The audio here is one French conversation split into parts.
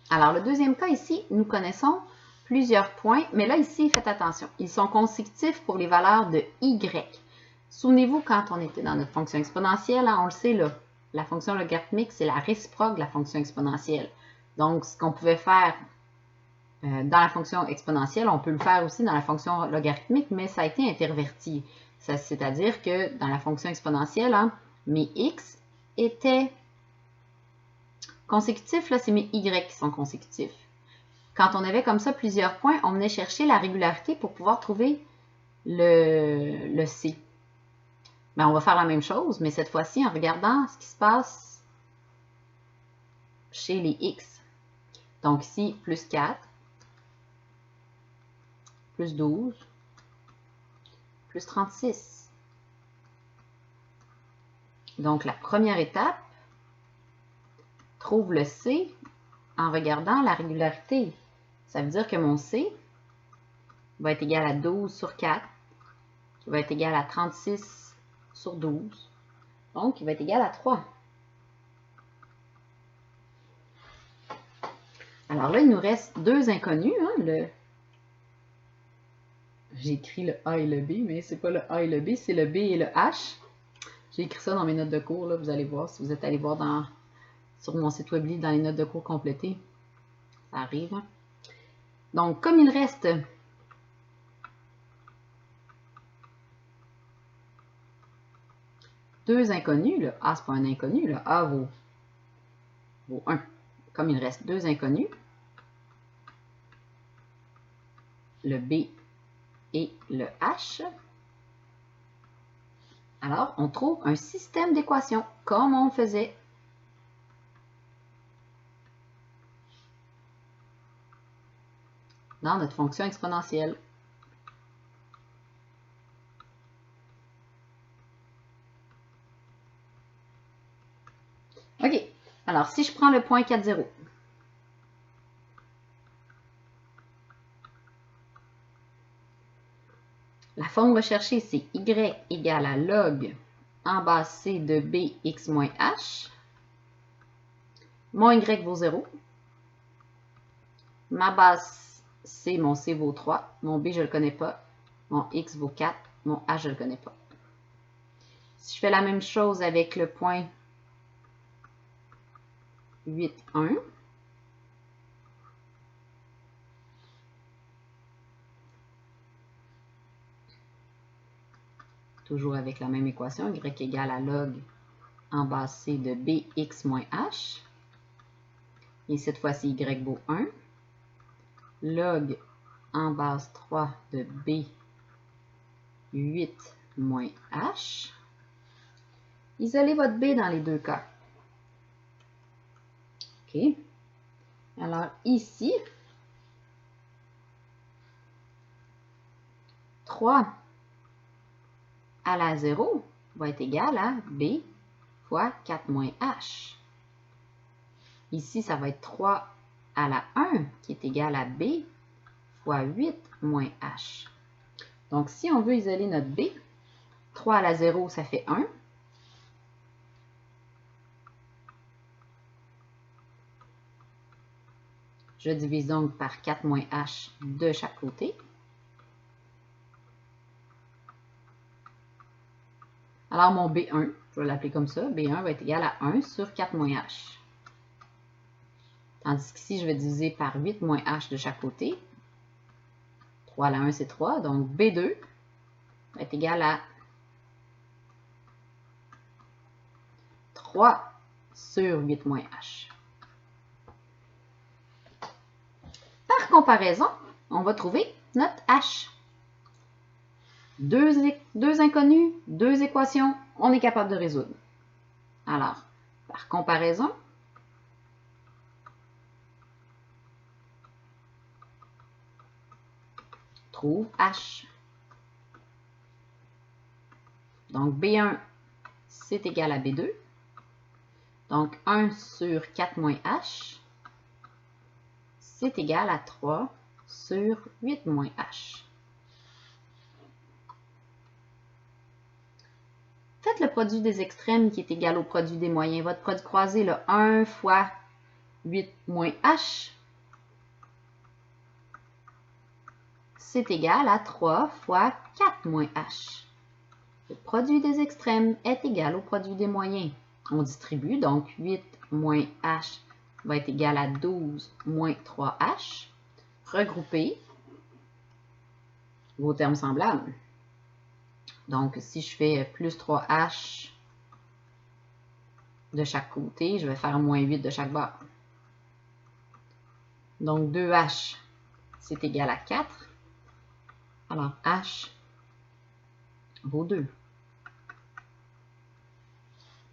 Alors, le deuxième cas ici, nous connaissons plusieurs points, mais là, ici, faites attention. Ils sont consécutifs pour les valeurs de y. Souvenez-vous, quand on était dans notre fonction exponentielle, hein, on le sait, là, la fonction logarithmique, c'est la réciproque de la fonction exponentielle. Donc, ce qu'on pouvait faire dans la fonction exponentielle, on peut le faire aussi dans la fonction logarithmique, mais ça a été interverti. C'est-à-dire que dans la fonction exponentielle, hein, mes x étaient consécutifs, là, c'est mes y qui sont consécutifs. Quand on avait comme ça plusieurs points, on venait chercher la régularité pour pouvoir trouver le c. Bien, on va faire la même chose, mais cette fois-ci en regardant ce qui se passe chez les x. Donc ici, plus 4, plus 12, plus 36. Donc, la première étape, trouve le c en regardant la régularité. Ça veut dire que mon c va être égal à 12 sur 4, qui va être égal à 36 sur 12. Donc, il va être égal à 3. Alors là, il nous reste deux inconnus. Hein, j'ai écrit le A et le B, mais ce n'est pas le A et le B, c'est le B et le H. J'ai écrit ça dans mes notes de cours. Là, vous allez voir, si vous êtes allé voir sur mon site web dans les notes de cours complétées. Ça arrive. Hein. Donc, comme il reste deux inconnus, le A, ce n'est pas un inconnu, le A vaut 1. Comme il reste deux inconnus, le B et le H, alors on trouve un système d'équations comme on faisait dans notre fonction exponentielle. OK. Alors, si je prends le point 4, 0, la forme recherchée, c'est y égale à log en bas c de b x moins h. Mon y vaut 0. Ma base c, mon c vaut 3. Mon b, je ne le connais pas. Mon x vaut 4. Mon h, je ne le connais pas. Si je fais la même chose avec le point 8, 1, toujours avec la même équation, y égale à log en base c de bx moins h. Et cette fois-ci, y vaut 1. Log en base 3 de b8 moins h. Isolez votre b dans les deux cas. OK. Alors ici, 3 à la 0 va être égal à b fois 4 moins h. Ici, ça va être 3 à la 1 qui est égal à b fois 8 moins h. Donc, si on veut isoler notre b, 3 à la 0, ça fait 1. Je divise donc par 4 moins h de chaque côté. Alors, mon B1, je vais l'appeler comme ça, B1 va être égal à 1 sur 4 moins h. Tandis qu'ici, je vais diviser par 8 moins h de chaque côté. 3 à la 1, c'est 3. Donc, B2 va être égal à 3 sur 8 moins h. Par comparaison, on va trouver notre h. Deux inconnus, deux équations, on est capable de résoudre. Alors, par comparaison, trouve h. Donc, B1, c'est égal à B2. Donc, 1 sur 4 moins h, c'est égal à 3 sur 8 moins h. Faites le produit des extrêmes qui est égal au produit des moyens. Votre produit croisé, le 1 fois 8 moins h, c'est égal à 3 fois 4 moins h. Le produit des extrêmes est égal au produit des moyens. On distribue, donc 8 moins h va être égal à 12 moins 3h. Regroupez vos termes semblables. Donc, si je fais plus 3h de chaque côté, je vais faire moins 8 de chaque bord. Donc, 2h, c'est égal à 4. Alors, h vaut 2.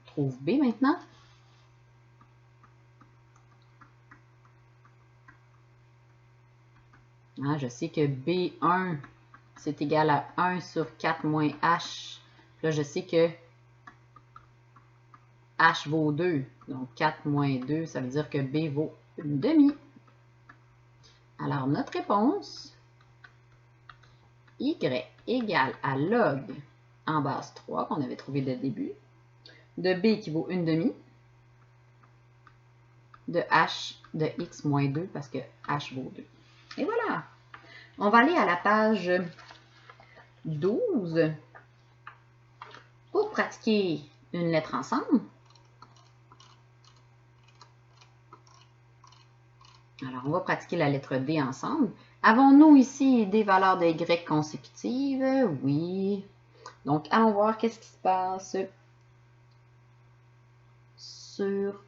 On trouve B maintenant. Je sais que B1, c'est égal à 1 sur 4 moins h. Là, je sais que h vaut 2. Donc, 4 moins 2, ça veut dire que B vaut une demi. Alors, notre réponse, y égale à log en base 3, qu'on avait trouvé dès le début, de B qui vaut une demi, de h de x moins 2, parce que h vaut 2. Et voilà! On va aller à la page 12 pour pratiquer une lettre ensemble. Alors, on va pratiquer la lettre D ensemble. Avons-nous ici des valeurs de Y consécutives? Oui. Donc, allons voir qu'est-ce qui se passe sur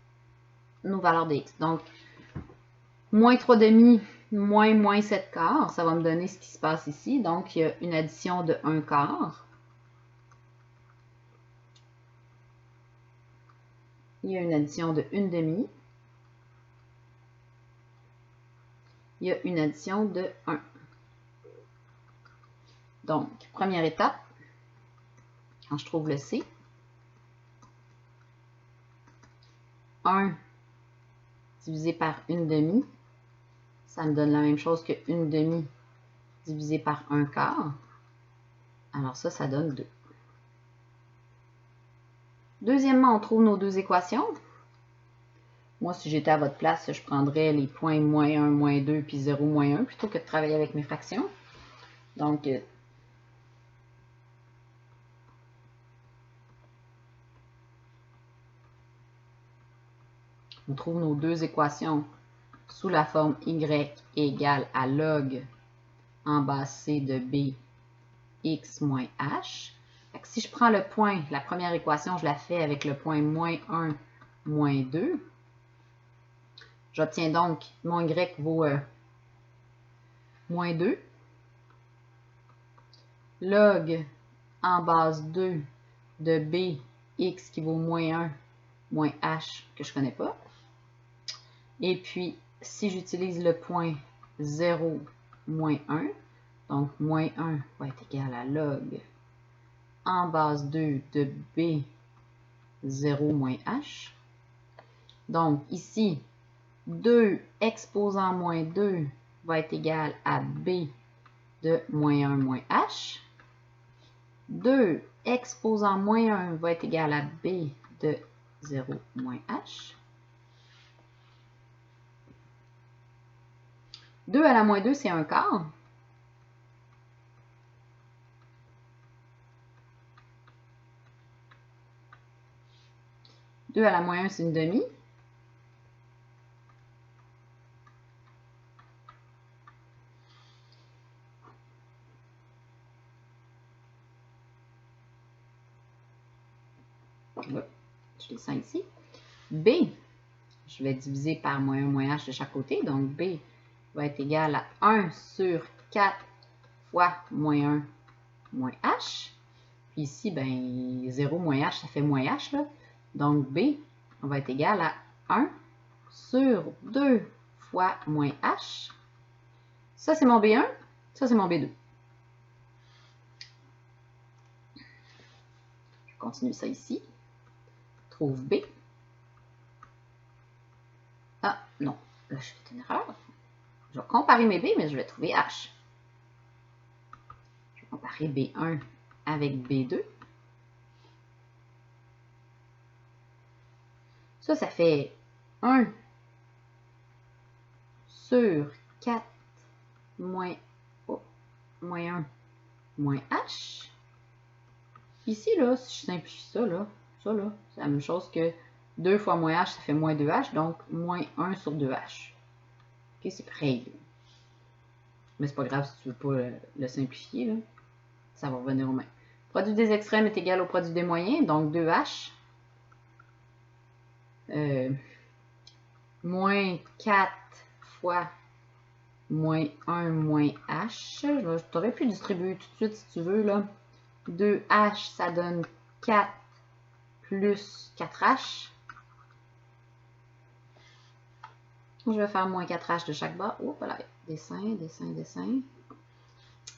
nos valeurs de X. Donc, moins 3 demi, moins 7 quarts, ça va me donner ce qui se passe ici. Donc, il y a une addition de 1 quart. Il y a une addition de 1 demi. Il y a une addition de 1. Donc, première étape, quand je trouve le C, 1 divisé par 1 demi, ça me donne la même chose que 1 demi divisé par 1 quart. Alors ça donne 2. Deuxièmement, on trouve nos deux équations. Moi, si j'étais à votre place, je prendrais les points moins 1, moins 2, puis 0, moins 1, plutôt que de travailler avec mes fractions. Donc, on trouve nos deux équations sous la forme y égale à log en base c de b x moins h. Fait que si je prends le point, la première équation, je la fais avec le point moins 1, moins 2. J'obtiens donc, mon y vaut moins 2. Log en base 2 de b x qui vaut moins 1, moins h, que je ne connais pas. Et puis, si j'utilise le point 0, moins 1, donc moins 1 va être égal à log en base 2 de b 0 moins h. Donc, ici, 2 exposant moins 2 va être égal à b de moins 1 moins h. 2 exposant moins 1 va être égal à b de 0 moins h. 2 à la moins 2, c'est 1 quart. Deux à la moins 1, c'est une demi. Je descends ici. B, je vais diviser par moins 1 moins h de chaque côté. Donc, B va être égal à 1 sur 4 fois moins 1 moins h. Puis ici, ben, 0 moins h, ça fait moins h. Là. Donc, B va être égal à 1 sur 2 fois moins h. Ça, c'est mon B1. Ça, c'est mon B2. Je continue ça ici. Trouve B. Ah, non. Là, je fais une erreur. Je vais comparer mes B, mais je vais trouver H. Je vais comparer B1 avec B2. Ça fait 1 sur 4 moins... Oh, moins 1, moins h. Ici, là, si je simplifie ça, là, c'est la même chose que 2 fois moins h, ça fait moins 2h, donc moins 1 sur 2h. Ok, c'est pareil. Mais c'est pas grave si tu veux pas le simplifier, là. Ça va revenir au même. Produit des extrêmes est égal au produit des moyens, donc 2h. Moins 4 fois moins 1 moins h. Je t'aurais pu distribuer tout de suite si tu veux, là. 2h, ça donne 4 plus 4h. Je vais faire moins 4h de chaque bas. Oh, voilà. Dessin.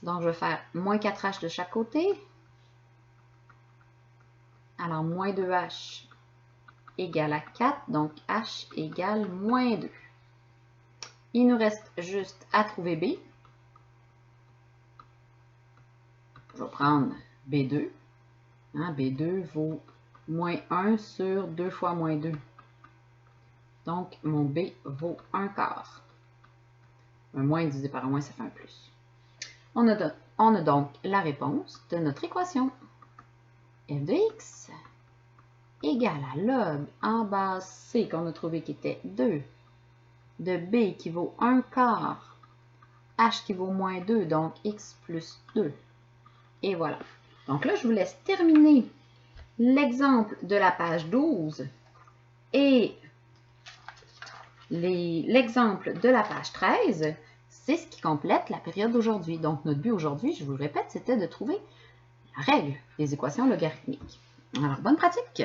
Donc, je vais faire moins 4h de chaque côté. Alors, moins 2h égale à 4. Donc, h égale moins 2. Il nous reste juste à trouver b. Je vais prendre b2. B2 vaut moins 1 sur 2 fois moins 2. Donc, mon b vaut 1 quart. Un moins divisé par un moins, ça fait un plus. On a donc la réponse de notre équation. F de x égale à log en base c qu'on a trouvé qui était 2, de b qui vaut 1 quart, h qui vaut moins 2, donc x plus 2. Et voilà. Donc là, je vous laisse terminer l'exemple de la page 12 et l'exemple de la page 13. C'est ce qui complète la période d'aujourd'hui. Donc, notre but aujourd'hui, je vous le répète, c'était de trouver la règle des équations logarithmiques. Alors, bonne pratique!